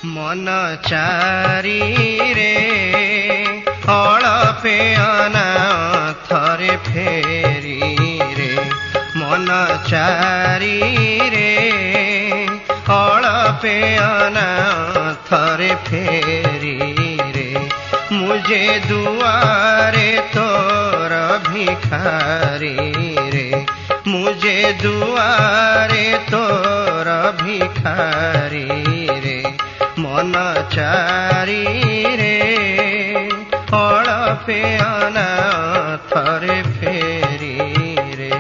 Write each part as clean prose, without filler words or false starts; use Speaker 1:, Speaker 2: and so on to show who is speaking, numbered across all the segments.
Speaker 1: मन चारी रे अळपे अनाथरे फेरी रे मन चारी रे अळपे अनाथरे फेरी रे मुझे दुआरे तोर भिखारी रे मुझे दुआरे तोर भिखारी रे मन चारी रे अळपे अनाथरे फेरी रे।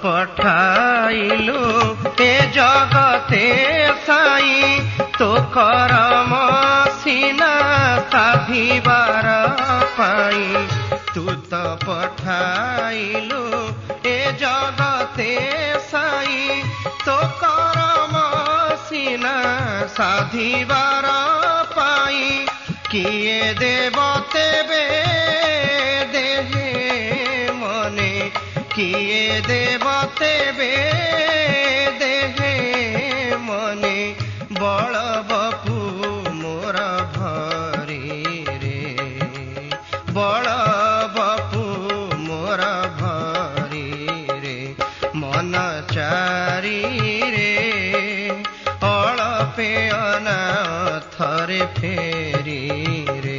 Speaker 1: पठाइलु ए जगते साई तो करम सीना साधिबार पाई तू तो पठाइलु ए जगते साई तो करम सीना साधिबार पाई किए देव तेबे देहे मने किए देव तेबे देहे मने बल बपु मोर भरी रे बल बपु मोर भरी रे मन चारी रे अळपे अनाथरे फेरी रे।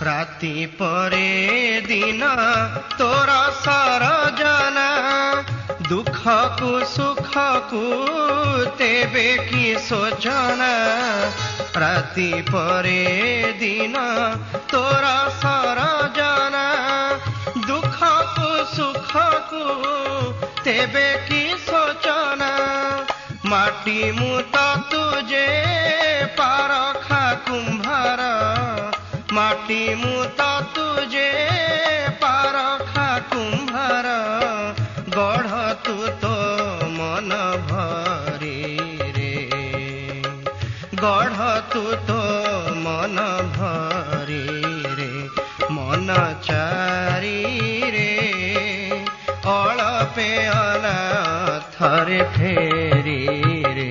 Speaker 1: राति परे दिन तोर सरजना दुख को सुख को तेबे की सोचना राति परे दिन तोर सरजना दुख को सुख को तेबे की सोचना माटी मुत तुझे पारखा कुंभार माटी मुत तुझे पारखा कुंभार गढ़ तू तो मन भरी रे गढ़ तू तो मन भरी रे मन चारी रे अळपे अनाथरे फेरी रे।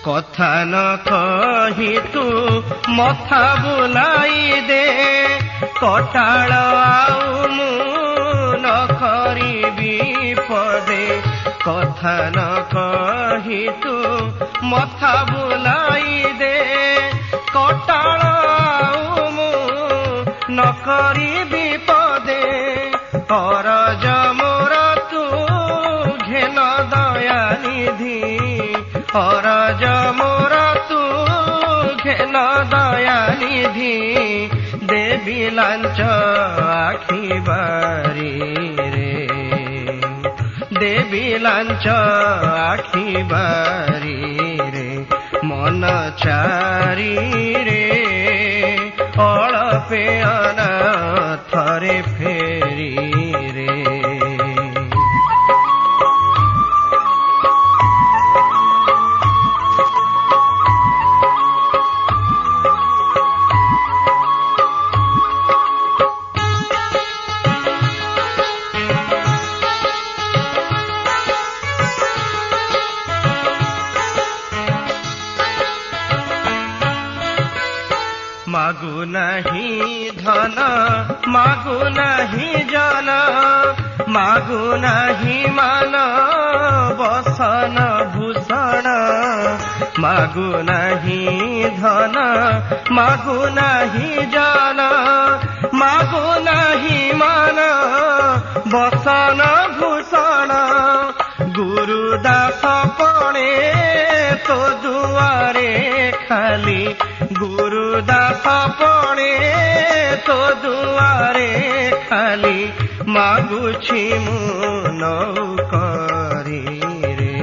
Speaker 1: कथा न कही तू मथा बुलाई दे कटाल आउ मु न करिबी पदे कथा न कही तू मथा बुलाई दे कटाल आउ मु न करिबी पदे अरज मोर तू घेन दया निधि अरज मोर तू घेन दया निधि देवी लांच आखि बारी रे देवी लांच आखि बारी रे मन चारी रे अळपे अनाथरे फेरी रे। मागु नहीं धन मागु नहीं जन मागु नहीं मान बसन भूषण मागु नहीं धन मागु नहीं जन मागु नहीं मान बसन भूषण गुरुदास पड़े तो दुआरे खाली गुरुदास पड़े तो दुआरे खाली मागुछि मु नौकरी रे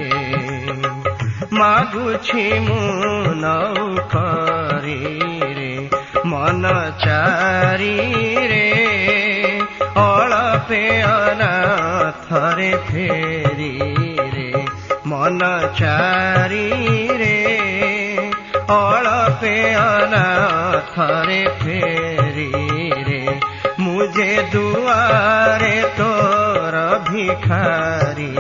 Speaker 1: मागुछि मु नौकरी रे मन चारी रे अळपे अनाथरे फेरी रे मन चारी रे अळपे अनाथरे फेरी रे मुझे दुआरे तोर भिखारी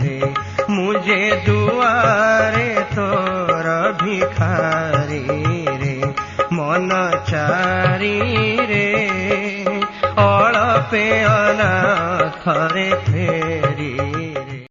Speaker 1: रे मुझे दुआरे तोर भिखारी रे मन चारी रे अळपे अनाथरे फेरी